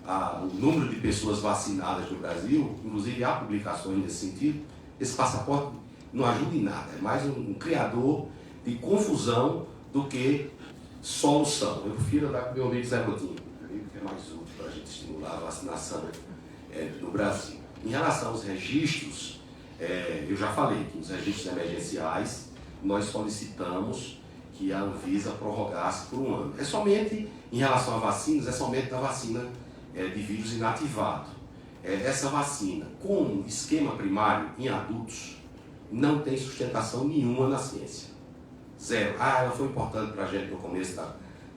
o número de pessoas vacinadas no Brasil, inclusive há publicações nesse sentido, esse passaporte não ajuda em nada, é mais um criador de confusão do que solução. Eu prefiro andar com meu amigo Zé Godinho, que é mais útil para a gente estimular a vacinação no Brasil. Em relação aos registros, eu já falei que os registros emergenciais nós solicitamos que a Anvisa prorrogasse por 1 ano. É somente, em relação a vacinas, é somente da vacina de vírus inativado. Essa vacina, com esquema primário em adultos, não tem sustentação nenhuma na ciência. Zero. Ela foi importante para a gente no começo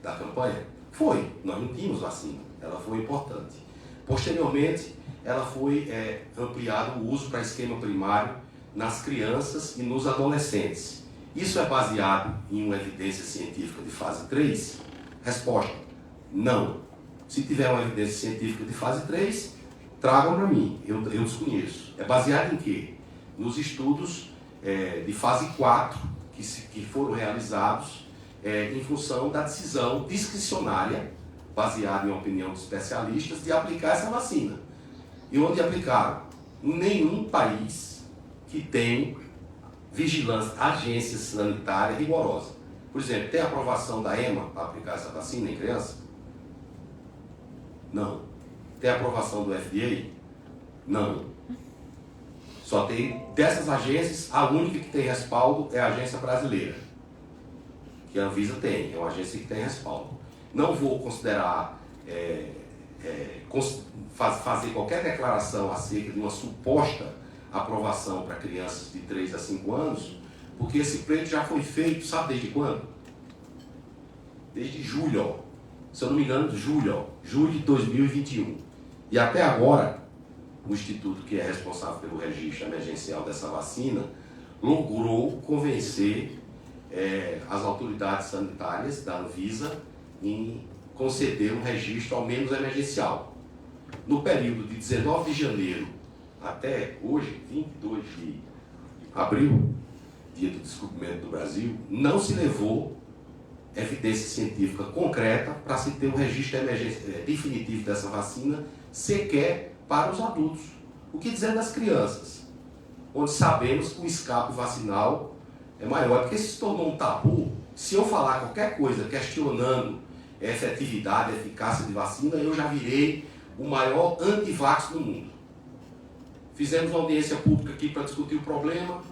da campanha? Foi. Nós não tínhamos vacina. Ela foi importante. Posteriormente, ela foi ampliado o uso para esquema primário nas crianças e nos adolescentes. Isso é baseado em uma evidência científica de fase 3? Resposta: não. Se tiver uma evidência científica de fase 3, tragam para mim, eu desconheço. É baseado em quê? Nos estudos de fase 4 que foram realizados em função da decisão discricionária, baseada em opinião de especialistas, de aplicar essa vacina. E onde aplicaram? Em nenhum país que tem vigilância, agência sanitária rigorosa. Por exemplo, tem aprovação da EMA para aplicar essa vacina em criança? Não. Tem aprovação do FDA? Não. Só tem dessas agências, a única que tem respaldo é a agência brasileira, que a Anvisa tem, é uma agência que tem respaldo. Não vou considerar fazer qualquer declaração acerca de uma suposta aprovação para crianças de 3 a 5 anos, porque esse pleito já foi feito, sabe desde quando? Desde julho, se eu não me engano, julho de 2021. E até agora, o instituto que é responsável pelo registro emergencial dessa vacina logrou convencer as autoridades sanitárias da Anvisa em conceder um registro ao menos emergencial. No período de 19 de janeiro até hoje, 22 de abril, dia do descobrimento do Brasil, não se levou evidência científica concreta para se ter um registro definitivo dessa vacina, sequer para os adultos. O que dizer das crianças, onde sabemos que o escape vacinal é maior, porque se tornou um tabu. Se eu falar qualquer coisa questionando a efetividade, a eficácia de vacina, eu já virei o maior antivax do mundo. Fizemos uma audiência pública aqui para discutir o problema.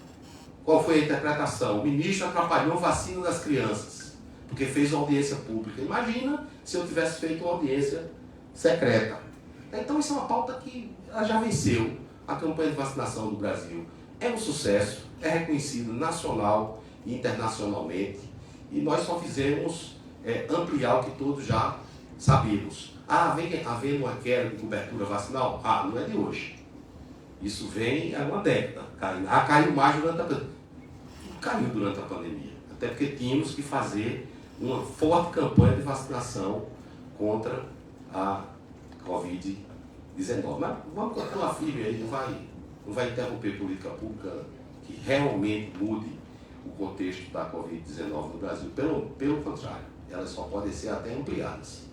Qual foi a interpretação? O ministro atrapalhou a vacina das crianças, porque fez uma audiência pública. Imagina se eu tivesse feito uma audiência secreta. Então isso é uma pauta que já venceu. A campanha de vacinação do Brasil é um sucesso, é reconhecido nacional e internacionalmente, e nós só fizemos ampliar o que todos já sabíamos. Vem havendo uma queda de cobertura vacinal? Não é de hoje. Isso vem há uma década. Caiu mais durante a pandemia. Caiu durante a pandemia. Até porque tínhamos que fazer uma forte campanha de vacinação contra a Covid-19. Mas vamos continuar firme aí, não vai interromper política pública que realmente mude o contexto da Covid-19 no Brasil. Pelo contrário, elas só podem ser até ampliadas.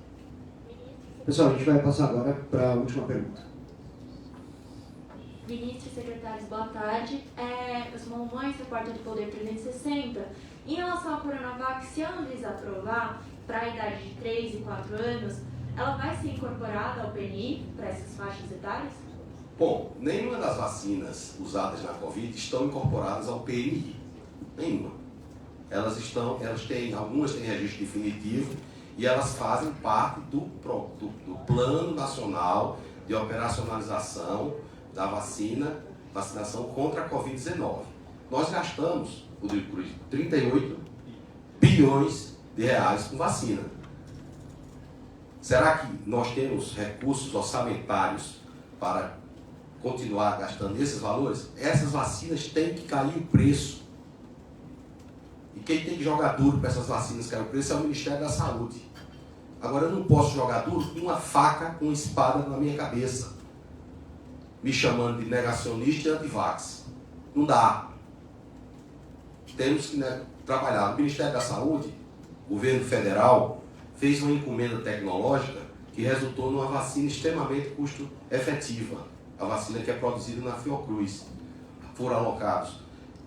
Pessoal, a gente vai passar agora para a última pergunta. Ministros e secretários, boa tarde. Eu sou Mamãe, repórter do Poder 360. Em relação à Coronavac, se a Anvisa aprovar para a idade de 3 e 4 anos, ela vai ser incorporada ao PNI para essas faixas etárias? Bom, nenhuma das vacinas usadas na Covid estão incorporadas ao PNI. Nenhuma. Algumas têm registro definitivo e elas fazem parte do Plano Nacional de Operacionalização da vacinação contra a Covid-19. Nós gastamos, Rodrigo, 38 bilhões de reais com vacina. Será que nós temos recursos orçamentários para continuar gastando esses valores? Essas vacinas têm que cair o preço. E quem tem que jogar duro para essas vacinas cair o preço é o Ministério da Saúde. Agora, eu não posso jogar duro com uma faca, com uma espada na minha cabeça, me chamando de negacionista e antivax. Não dá. Temos que trabalhar. O Ministério da Saúde, o governo federal, fez uma encomenda tecnológica que resultou numa vacina extremamente custo-efetiva. A vacina que é produzida na Fiocruz. Foram alocados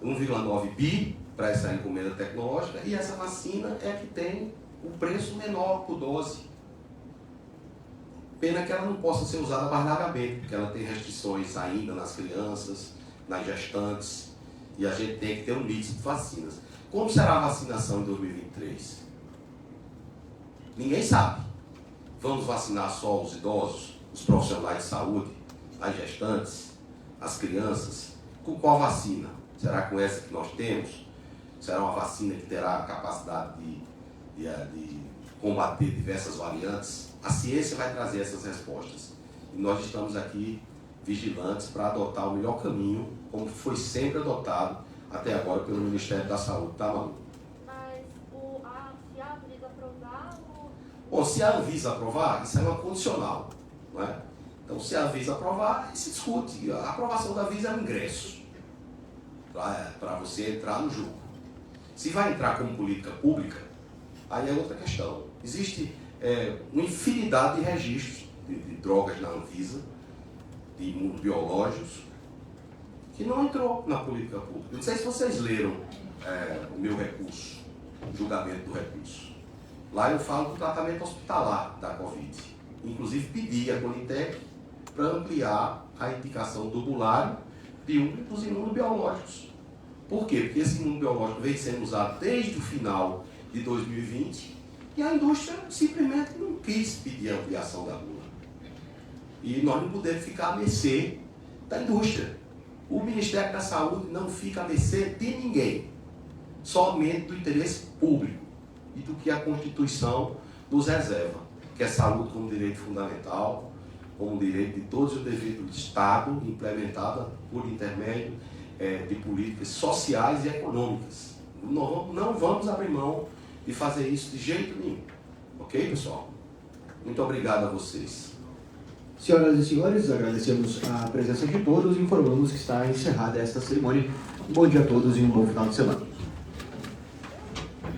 1,9 bi para essa encomenda tecnológica, e essa vacina é que tem o preço menor por dose. Pena que ela não possa ser usada mais largamente, porque ela tem restrições ainda nas crianças, nas gestantes, e a gente tem que ter um mix de vacinas. Como será a vacinação em 2023? Ninguém sabe. Vamos vacinar só os idosos, os profissionais de saúde, as gestantes, as crianças? Com qual vacina? Será com essa que nós temos? Será uma vacina que terá a capacidade de combater diversas variantes? A ciência vai trazer essas respostas. E nós estamos aqui vigilantes para adotar o melhor caminho, como foi sempre adotado até agora pelo Ministério da Saúde. Tá, Malu? Mas se a Anvisa aprovar... Bom, se a Anvisa aprovar, isso é uma condicional, não é? Então, se a Anvisa aprovar, se discute. A aprovação da Anvisa é um ingresso para você entrar no jogo. Se vai entrar como política pública, aí é outra questão. Existe uma infinidade de registros de drogas na Anvisa, de imunobiológicos, que não entrou na política pública. Não sei se vocês leram o meu recurso, o julgamento do recurso. Lá eu falo do tratamento hospitalar da Covid. Inclusive pedi à Conitec para ampliar a indicação do bulário de um dos imunobiológicos. Por quê? Porque esse imunobiológico vem sendo usado desde o final de 2020 e a indústria simplesmente não quis pedir a ampliação da bula. E nós não podemos ficar à mercê da indústria. O Ministério da Saúde não fica à mercê de ninguém, somente do interesse público e do que a Constituição nos reserva, que é saúde como direito fundamental, como direito de todos os deveres do Estado, implementada por intermédio de políticas sociais e econômicas. Não vamos abrir mão de fazer isso de jeito nenhum. Ok, pessoal? Muito obrigado a vocês. Senhoras e senhores, agradecemos a presença de todos e informamos que está encerrada esta cerimônia. Um bom dia a todos e um bom final de semana.